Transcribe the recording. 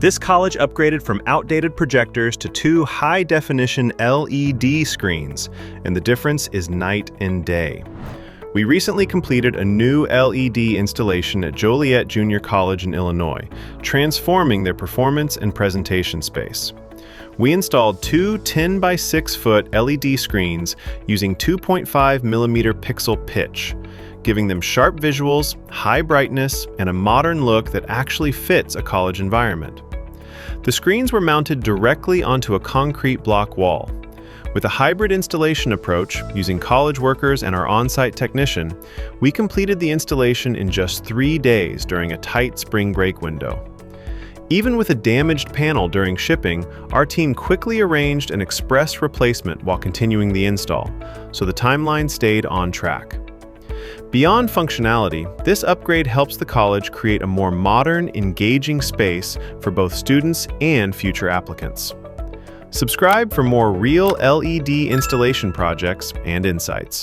This college upgraded from outdated projectors to two high-definition LED screens, and the difference is night and day. We recently completed a new LED installation at Joliet Junior College in Illinois, transforming their performance and presentation space. We installed two 10 by 6 foot LED screens using 2.5mm pixel pitch, giving them sharp visuals, high brightness, and a modern look that actually fits a college environment. The screens were mounted directly onto a concrete block wall. With a hybrid installation approach, using college workers and our on-site technician, we completed the installation in just 3 days during a tight spring break window. Even with a damaged panel during shipping, our team quickly arranged an express replacement while continuing the install, so the timeline stayed on track. Beyond functionality, this upgrade helps the college create a more modern, engaging space for both students and future applicants. Subscribe for more real LED installation projects and insights.